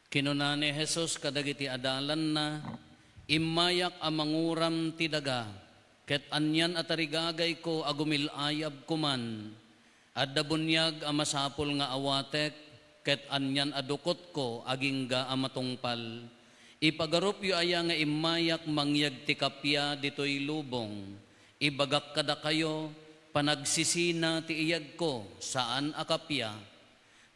Kinuna ni Jesus kadagiti adalan na, imayak amanguram ti daga, ket anyan atarigagay ko agumilayab kuman, adda bunyag amasapol nga awatek, ket anyan adukot ko agingga amatungpal. Ipagarup yu aya nga imayak mangyag ti kapya ditoy lubong, ibagak kada kayo, panagsisina ti iyag ko, saan akapya.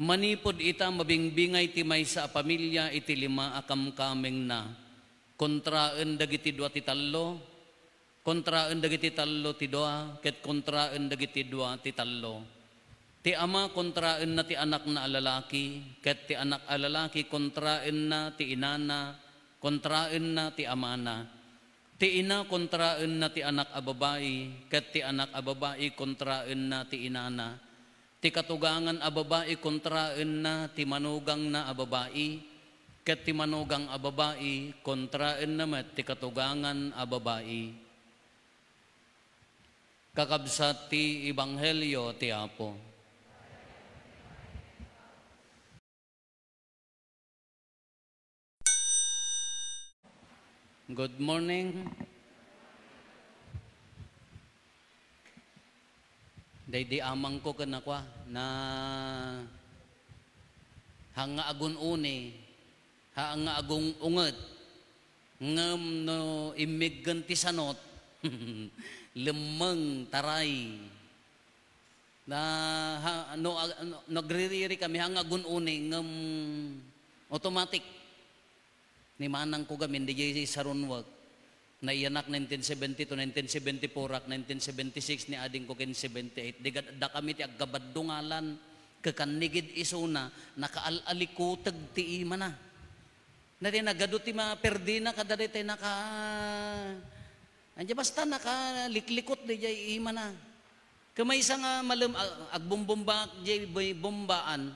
Manipod ita mabingbingay ti may sa pamilya iti lima akamkameng na. Kontraan dagiti dua ti tallo, kontraan dagiti tallo ti dua, ket kontraan dagiti dua ti tallo. Ti ama kontraan na ti anak na alalaki, ket ti anak alalaki kontraan na ti inana, kontraan na ti amana. Ti ina kontraan na ti anak a babae, ket ti anak a babae kontraan na ti inana. Ti katugangan a babae kontraan na ti manugang na a babae, ket ti manugang a babae kontraan na met ti katugangan a babae. Kakabsat ti Ebanghelyo ti Apo. Good morning. Day amang ko kanakwa na hanga agun une, hanga agong unget, ngem no imiggan ti sanot, lemeng taray. Na nagririri kami hanga agun une, ngem automatic. Ni manang ko gamin di jay sarunwag. Na iyanak 1970 to 1974, 1976 ni ading ko 1978. Da kami ti aggabaddungalan, kakanigid isuna, nakaalikutag ti ima na. Nari nagado ti maperdi na kadari tayo anja basta nakaliklikot di jay ima na. Kamay isa nga malam, agbumbumba jay bombaan,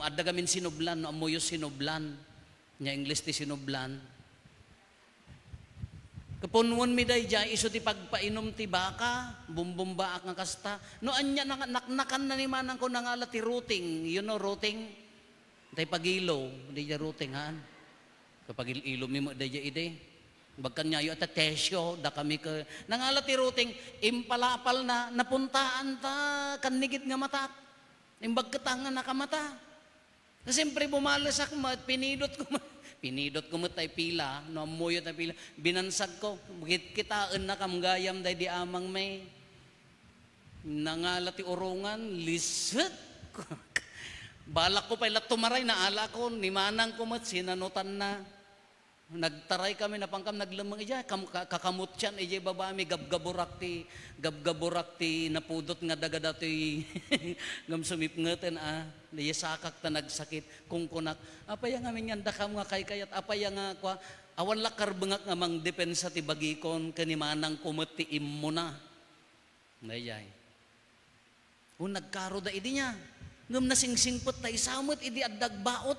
adda gamin sinublan, amuyo sinublan, nya English ti sinublan. Kapunwan mi day dyan, iso ti pagpainom ti baka, bumbumbaak nga kasta. No, anya, naknakan na ni manang ko nangala ti routing. You know, routing? Tay pagilo, day dyan routing, haan? Kapag ilo mi mo, day dyan ide. Bagkan niya, yung atatesyo, da kami ka. Nangala ti routing, impalapal na, napuntaan ta, kanigit nga matak. Imbagkatangan na kamata. Siyempre, bumalasak mo, at pinidot ko mo tay pila, no amuyo tay pila, binansag ko, kitaan na kamgayam day di amang may, nangala ti urungan, liset, balak ko pala tumaray, naala ko, ni manang ko mat, sinanutan na, nagtaray kami, napangkam, naglamang ija, kakamot yan, ija babami, gabgaburak ti, napudot nga daga dati, ngam sumipngeten Daya sakak ta nagsakit kung kunak apaya nga minyan dakam nga kay kayat apaya nga kwa awan lakar bengak nga mang depensa ti bagikon kanimanang kumeti immo na dayay nagkaro da idi nya ngem nasingsingpot ta isamot idi addag baot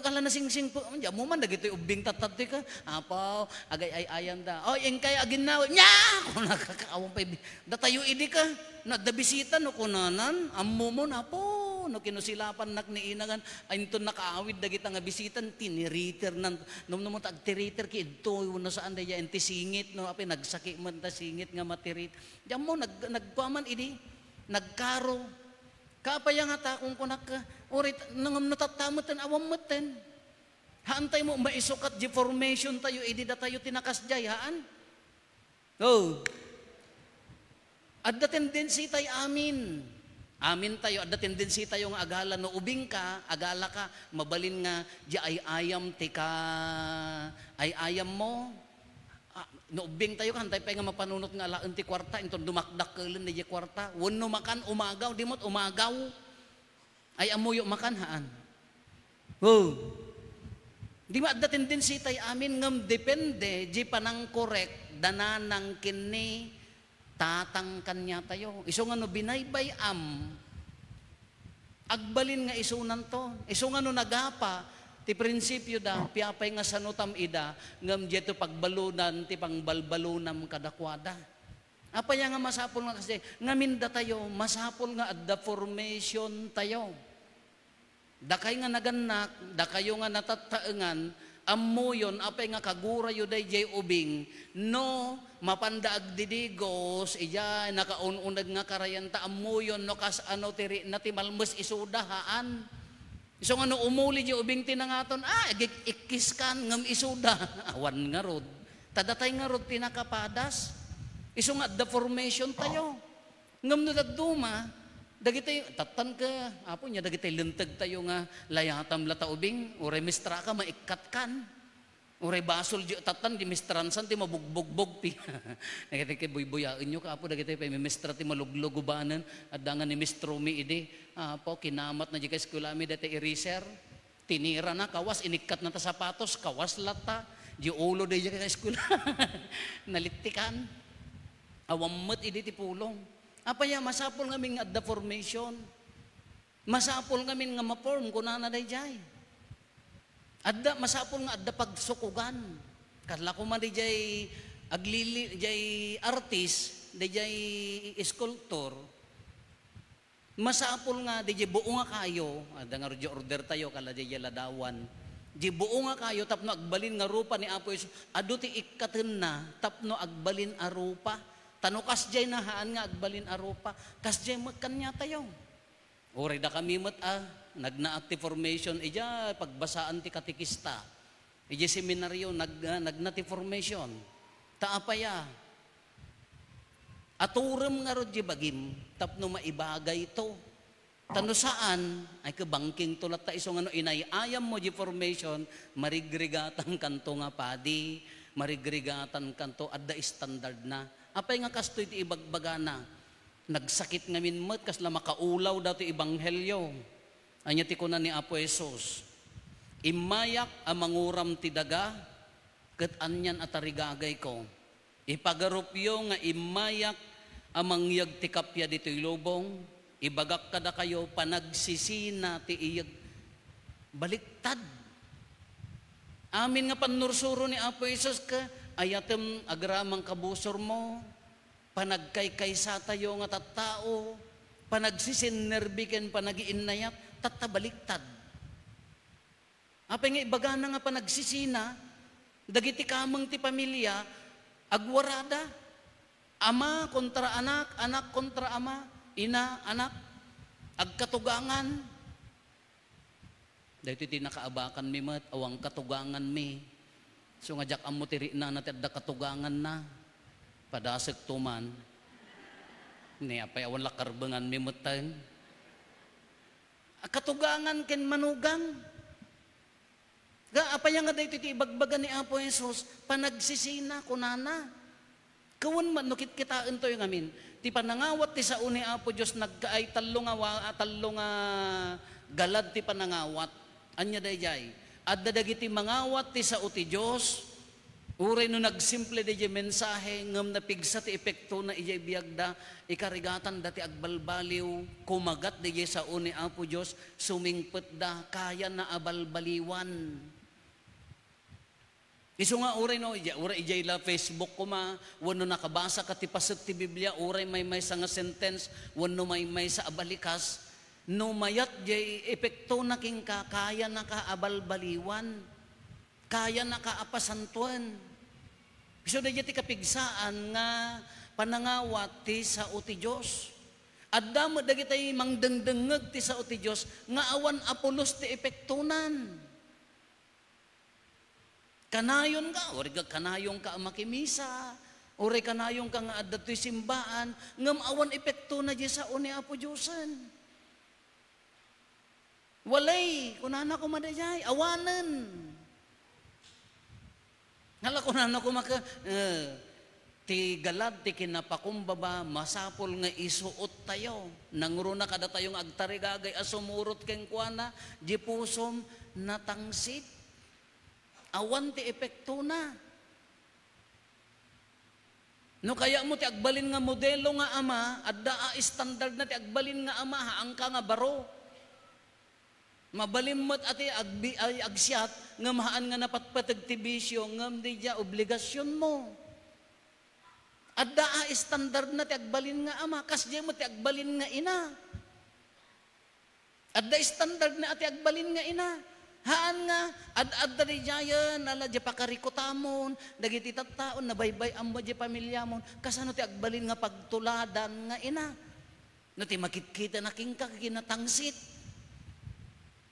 kala nasingsing po anja mo man dagitoy ubing tatati ka apaw agay ay ayam da engkay agin na nya kun nakakaawang pa datayo idi ka na dabisita no kunanan ammo mo na po no kinusilapan nak ni inagan aynton nakaawid dagita nga bisitan tiniriter nan no tag tiriter ki idto no saan daya enti singit no api nagsaki man ta singit nga matirit jam mo nagpaman idi nagkaro kapaya nga ta kung kunak ka orit nangam natatamutan awam meten haantay mo maisukat di formation tayo idi da tayo tinakas jay haan adda tendency tayo amin tayo adda tendency tayo nga agala no ubing ka agala ka mabalin nga di ay ayam tika ay ayam mo no ubing tayo kan tayo pa nga mapanunot nga alaan ti kwarta inton dumakdak kelen di kwarta wenno makan umagaw dimot umagaw ay amuyo makan haan di ma adda tendency tayo amin ngam depende di panang korek dananang kini tatang kanya tayo. Iso nga no binaybay agbalin nga isunan to. Iso nga no nagapa, ti prinsipyo da, piyapay nga sanutam ida, ngam dito pagbalunan, ti pangbalbalunam kadakwada. Apaya nga masapol nga kasi, ngaminda tayo, masapol nga at the formation tayo. Dakay nga naganak, dakayo nga natataengan, amuyon, apay nga kagurayo day jay ubing, no, mapandaag didigos, iya, nakaununag nga karayanta, amuyon, no, kas ano, tiri, natimalmas isudahaan. So nga no, umuli jay ubing tinangaton, ikis kan, ngam isuda, awan nga rod, tadatay nga rod tinakapadas, iso nga, the formation tayo, ngam no dagduma, dagitay, tatan ka, apo niya, dagitay lentag tayo nga, layatam lata ubing, uray mistra ka, maikat kan. Uray basol, tatan, di mistransan, ti mabugbog-bog, pi. Dagitay kay buy-buyain nyo ka, apo, dagitay pa, may mistra ti maluglugubanan, at dangan ni mistrumi, idi, apo, kinamat na di ka eskulami, dati iriser, tinira na, kawas, inikat na ta sapatos, kawas lata, di ulo di ka eskula, nalitikan, awamot, idi ti pulong. Apaya masapol ngamin nga adda formation. Masapol ngamin nga ma-form kunana dayjay. Adda masapol nga adda pagsukugan. Kadla ko man dayjay aglili jay artist, dayjay sculptor. Masapol nga dayjay buo nga kayo, adda nga order tayo kala dayjay ladawan. Di buo nga kayo tapno agbalin nga rupa ni Apo Hesus. Adu ti ikkaten na tapno agbalin a rupa. Tano kasjay na haan nga agbalin arupa, kasjay magkanya tayo. Uri da kami nagna-active formation, ija pagbasaan ti katikista, ija seminaryo, nagna-active formation, taapaya. Aturam nga ro di bagim, tapno maibagay ito. Tano saan, ay kabangking tulat ta iso nga no, inayayam mo di formation, marigrigatan kanto nga padi, marigrigatan kanto, adda standard na. Apay nga kastoy ti ibagbagana, nagsakit nga minmat, kasla makaulaw daw ti ibanghelyo. Anya ti kunan ni Apo Hesus, imayak ang manguram ti daga, ket anyan atarigagay ko. Ipagarupyo nga imayak ang mangyag ti kapya dito'y lubong, ibagak kada kayo, panagsisina ti iyag, baliktad. Amin nga panursuro ni Apo Hesus ka, ayatem agramang kabusor mo, panagkaykaysa tayo nga tattao, panagsisinerbiken, panagiinayat, tatabaliktad. Apay nga ibagana nga panagsisina, dagiti kamang ti pamilya, agwarada, ama kontra anak, anak kontra ama, ina, anak, agkatugangan. Dahito ti nakaabakan mi mat, awang katugangan mi. So nga jak amo tiri na natin da katugangan na. Padasag tuman. Ni apay awan lakarbangan mi matan. Katugangan ken manugang. Ga apay nga dayto ti ibagbagan ni Apo Hesus, panagsisina kunana. Kawan man no kitaan to yung amin. Ti panangawat ti sao ni Apo Dios nagkaay tallo nga galad ti panangawat. Anya dayjay. At dadagiti mangawat ti sao ti Diyos, uray no nagsimple di mensahe, ngam napigsa ti epekto na ijay biyagda, ikarigatan dati agbalbaliw, kumagat di sao ni Apo Diyos, sumingpet da, kaya na abalbaliwan. Iso nga uray no, uray ijay la Facebook ko wano nakabasa ka ti paset ti Biblia, uray may sa nga sentence, wano may sa abalikas, no mayat jay epekto na king kaya na kaabalbaliwan, kaya na kaapasantuan. So na ti kapigsaan nga panangawat ti sao ti Diyos. Adda mo dagitay mangdengdengeg ti sao ti Diyos nga awan apulos ti epektunan. Kanayon ka, ori kanayon ka makimisa, ori kanayon ka nga adda ti simbaan, ngam awan epekto na di sao ni Apo Diyosan. Walay, kunana ko madayay, awanan. Ngala kunana ko ti galad, ti kinapakumbaba, masapol nga isuot tayo. Nanguro na kada tayong agtarigagay, asumurot keng kuana, di pusom natangsit. Awan ti epekto na. No kaya mo ti agbalin nga modelo nga ama, adda standard na ti agbalin nga ama, haangka nga baro. Mabalimot ati agsyat nga mahaan nga napatpatag ti bisyo ngam di dya obligasyon mo. Adda standard na ti agbalin nga ama, kasdi mo ti agbalin nga ina. At da standard na ati agbalin nga ina. Haan nga, ad dari jayan, ala di pakarikutamon, dagiti tattaon, nabaybay amba di pamilya mon, kasano ti agbalin nga pagtuladan nga ina. No ti makikita na kingka kinatangsit.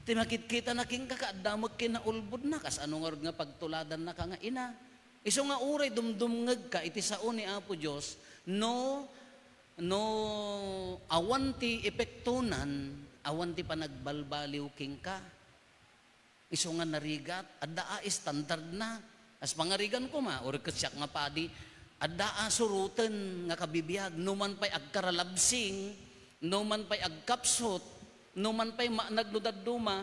Ti makikita na kingka kaadamag kinaulbod na, kasano nga pagtuladan na ka nga ina. Iso nga uray dumdumngag ka, iti sao ni Apo Diyos, no awan ti epektunan, awan ti panagbalbaliw kingka. Iso nga narigat, adda standard na. As pangarigan ko ma, or kasyak nga padi, adda suruten nga kabibiyag, numan pa'y agkaralabsing, numan pa'y agkapsot, numan pa'y nagludad-duma,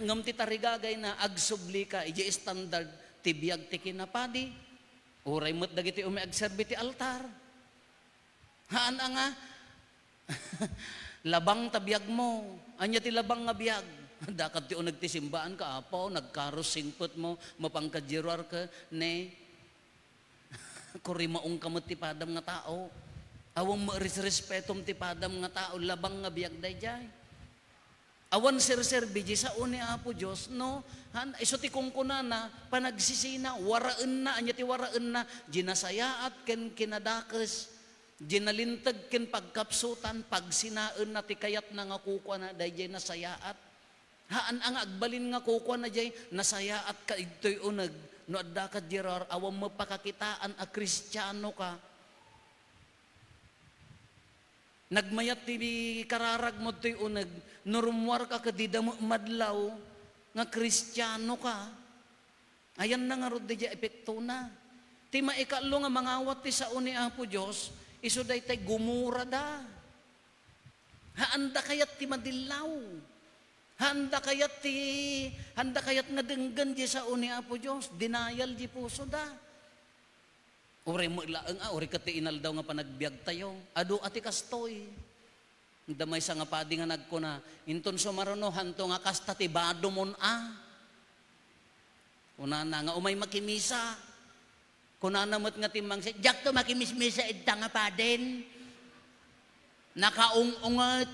ngam ti tarigagay na agsubli ka, iji standard, tibiyag ti kinapadi. Uray mo't dagiti agserbi ti altar. Haan nga, labang tabiyag mo, anya ti labang nga biyag. Dakat ti nagtisimbaan ka, apo, nagkaros singpot mo, mapangkajirar ka, ne, kurimaong kamot ti padam nga tao. Awang marisrespetom ti padam nga tao, labang nga biyag dayjay. Awan sir-serbi, sa uni Apo Diyos, no, iso ti kungkunana, panagsisina, waraan na, anya ti waraan na, ginasayaat ken kinadakes, ginalintag ken pagkapsutan, pagsinaan na ti kayat na nga kukwa na, dayjay nasayaat. Haan ang agbalin nga kukuha na jay, nasaya at ka ito'y unag, no adda ka dirar, awang mapakakitaan a Kristiyano ka. Nagmayat ti kararag mo to'y unag, nurumwar ka kadida mo madlaw, nga Kristiyano ka. Ayan na nga rod di epekto na. Ti maikalo nga mangawat ti sa uni Apo Diyos, iso day tay gumura da. Haanda kayat ti madilaw. Handa kayat nga denggan di sa uni Apo Diyos, denial di puso da. Uri mo ilaang uri kati inal daw nga panagbiag tayo, adu ati kastoy. Damay sa nga padi nga nagkuna, inton sumaruno hanto nga kasta ti bado mon Una na nga umay makimisa, kuna namot nga timang siya, jak to makimismisa idta nga paden, nakaungungat,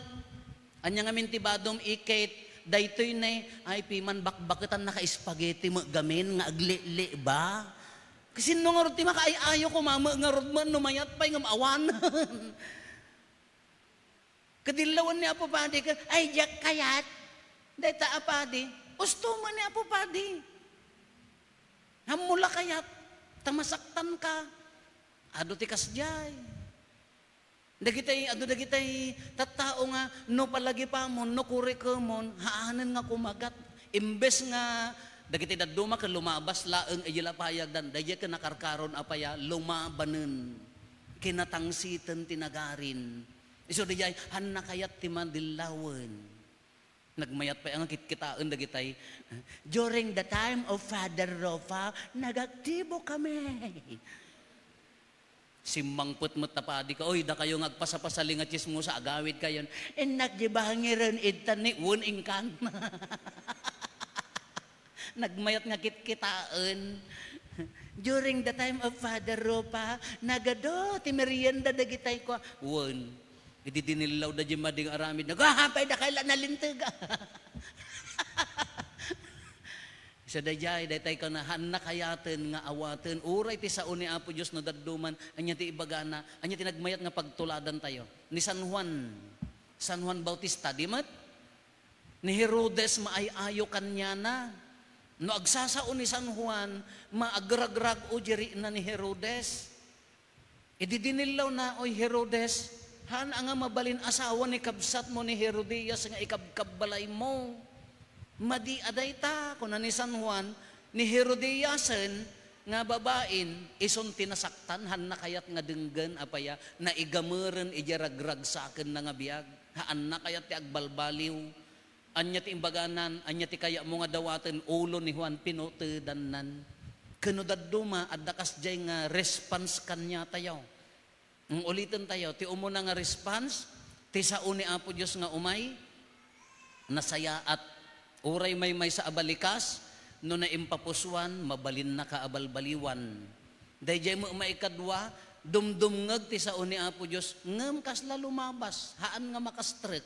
anya nga mintibadom ikit, daytoy na ay piman bakbaketan naka-spaghetti mo gamin nga agli-li ba? Kasi nung nga roti makaayayo ko mama nga rod man numayat pa'y nga maawan. Kadilawan ni Apo Padi ka, ay jak kayat. Dayta apadi, usto man ni Apo Padi. Hamula kayat, tamasaktan ka. Ado ti kasjay. Dagitay tattao nga no palagi pa mo no kuri ka mo haanan nga kumagat imbes nga dagitay daduma ka lumabas laeng ayila payag dan dayay ka nakarkaron apaya lumabanen kinatangsitan tinagarin iso dayay hanna kayat ti madilawen nagmayat pa ang kitkitaan dagitay during the time of Father Rofa nagaktibo kami. Simmangput mo tapadi ka, oy, da kayo ngagpasapasaling at mo sa agawid kayon. Enak di bangiran itan ni un ingkang. Nagmayat nga kitkitaan. During the time of Father Ropa, nagado, ti merienda dagitay ko. Un, iti dinilaw da di mading aramid. Nagahapay da kaila nalintag. Sa dayjay, daytay ka na hanna kayaten nga awaten, uray ti sao ni Apo Diyos no dadduman, anya ti ibagana, anya ti nagmayat nga pagtuladan tayo. Ni San Juan Bautista, di mat? Ni Herodes maayayo kanya na. No agsasao ni San Juan, maagragrag o jiri na ni Herodes. Ididinilaw na, oy Herodes, han nga mabalin asawa ni kabsat mo ni Herodias nga ikabkabalay mo. Madi aday ta, kuna ni San Juan, ni Herodiasen, nga babain, ison tinasaktan, han na kayat nga denggan, apaya, na igameren, ijaragrag sa akin na nga biyag, haan na kayat ti agbalbaliw, anya ti imbaganan, anya ti kaya mo nga dawaten, ulo ni Juan pinotedanan, kanudaduma, adakas jay nga response kanya tayo. Ang ulitin tayo, ti umuna nga response, ti sao ni Apo Diyos nga umay, nasaya at uray may sa abalikas, no na impapuswan, mabalin na kaabalbaliwan. Dayjay mo maikadwa, dumdumngag ti sao ni Apo Diyos, ngam kasla lumabas, haan nga makastret.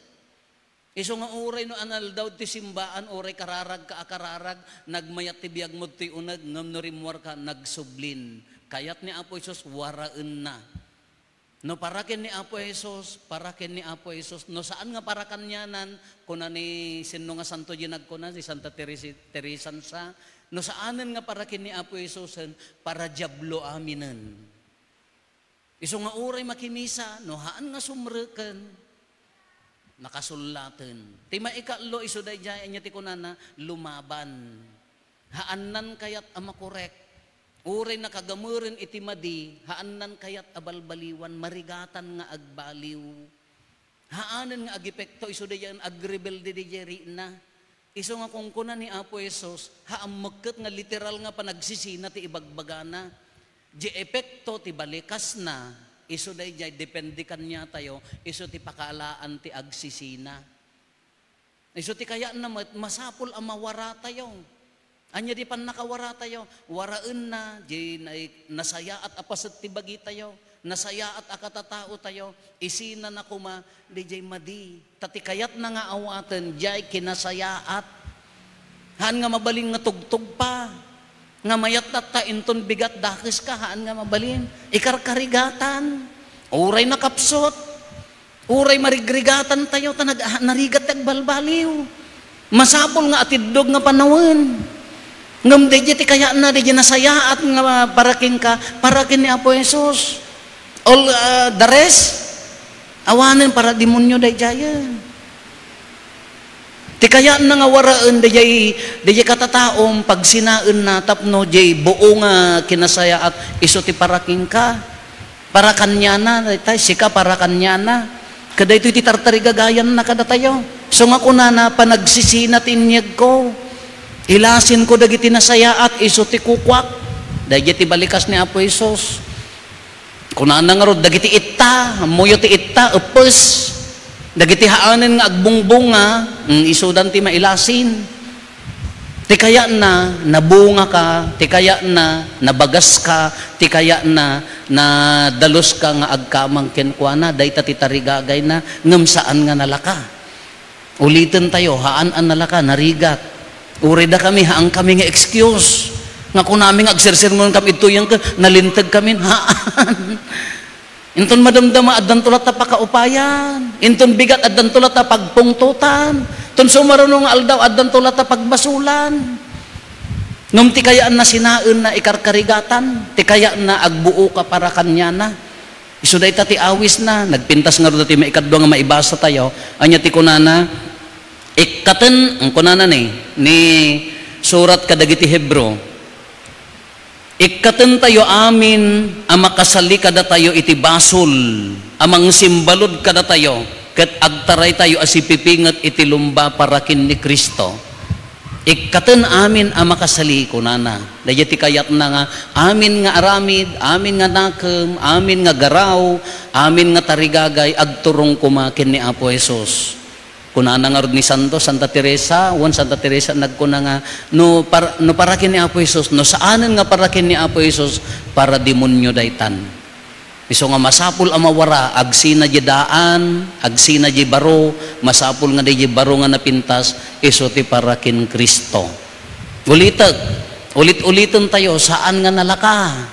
Iso nga uray no anal daw ti simbaan, uray kararag ka akararag, nagmayat ti biyag mo ti unag, ngam no rimwar ka, nagsublin. Kayat ni Apo Isos, waraen na. No parakin ni Apo Isos, parakin ni Apo Isos. No saan nga parakan nyanan, kuna ni sino nga santo ginag ko na, si Santa Teresan sa, no saanan nga parakin ni Apo Isosen, para diablo aminen. Iso nga uray makimisa, no haan nga sumreken, nakasulaten. Ti maikatlo iso day jay anya ti kunana lumaban. Haanan kayat amakorek. Uray nakagamuren iti madi, haanan kayat abalbaliwan, marigatan nga agbaliw. Haanan nga agipekto iso day yan agrebelde di jeri na. Iso nga kung kuna ni Apo Esos, haamagkat nga literal nga panagsisina ti ibagbagana. Di epekto ti balikas na. Iso day jay, depende kanya tayo, iso ti pakalaan ti agsisina. Iso ti kaya na masapul ang mawara tayo. Anya di pan nakawara tayo, waraen na, di nasaya at apasat ti bagi tayo, nasaya at akatatao tayo, isina na kuma, di jay madi. Tati kayat na nga awaten, jay kinasayaat. Haan nga mabaling nga tugtog pa. Nga mayat ta inton bigat dakis ka, haan nga mabalin. Ikarkarigatan. Uray nakapsot. Uray marigrigatan tayo, narigat agbalbaliw. Masapol nga atidog nga panawen. Ngam deje ti kaya na, deje nasaya at nga paraking ka, parakin ni Apo Jesus. All the rest, awanin para demonyo day jayan. Ti kaya na nga waraan dayay katataom pag sinaen na tapno jay buo nga kinasaya at iso ti paraking ka. Para kanya na, sika para kanya na. Kada ito ti tartarigagayan na kada tayo. So nga kuna na panagsisina tinyag ko. Ilasin ko dagiti nasaya at iso ti kukwak. Dagiti balikas ni Apo Isos. Kuna na nga ro dagiti itta, muyo ti itta, upes. Dagiti haanen nga agbungbunga, isudan ti mailasin. Ti kaya na nabunga ka, ti kaya na nabagas ka, ti kaya na dalos ka nga agkamang kenkwana, day ti tarigagay na ngem saan nga nalaka. Ulitin tayo, haan an nalaka, narigat. Uri da kami, haan kami nga excuse. Nga kung namin agsersermon kami ito yung nalintag kami, haan. Inton madamdama addan tulat ta pakaupayan. Inton bigat addan tulat ta pagpungtutan. Tun sumarunong aldaw addan tulat ta pagbasulan. Ngem ti kayaan na sinaen na ikarkarigatan, ti kaya na agbuo ka para kanya na. Isu day ta ti awis na, nagpintas nga ro ti maikadwa nga maibasa tayo. Anya ti kunana ikkaten ang kunana ni surat kadagiti Hebro. Ikkaten tayo amin, amakasali kada tayo iti basol, amang simbalod kada tayo, ket agtaray tayo asipipingat iti lumba parakin ni Kristo. Ikkaten amin amakasali kunana. Daya ti kayat na nga, amin nga aramid, amin nga nakem, amin nga garaw, amin nga tarigagay, agturong kumakin ni Apo Jesus. Kunana nga ni Santa Teresa, Santa Teresa nagkuna nga no parakin ni Apo Jesus, no saanan nga parakin ni Apo Jesus para demonyo daytan. Iso nga masapul amawara agsina jedaan, agsina je baro, masapul nga di baro nga napintas iso ti parakin Kristo. Ulit-ulitan tayo saan nga nalaka.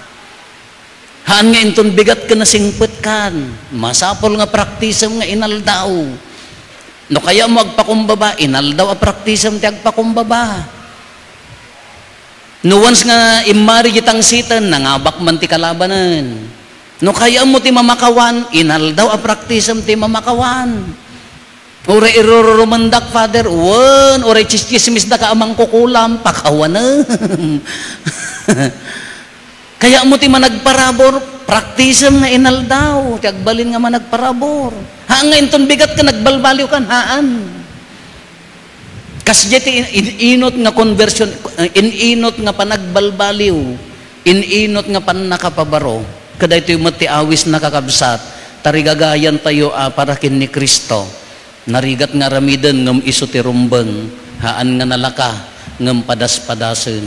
Haan nga inton bigat ka na singpet kan, masapul nga praktisam nga inaldaw. No kaya mo agpakumbaba, inaldaw a praktisam ti agpakumbaba. No once nga imari gitang sitan, nangabak man ti kalabanan. No kaya mo ti mamakawan, inaldaw a praktisam ti mamakawan. Ure irurumandak, Father, ure chismis da ka amang kukulam, pakawanan. Kaya mo ti managparabor, praktisam nga inaldaw, ti agbalin nga managparabor. Haan nga inton bigat ka, nagbalbaliw kan, haan. Kasya ti inot nga conversion, inot nga panagbalbaliw, inot nga panakapabaro, kada ito yung matiawis na kakabsat, tarigagayan tayo parakin ni Kristo. Narigat nga ramidan ngam iso ti rumbeng, haan nga nalaka, ngam padas-padasen.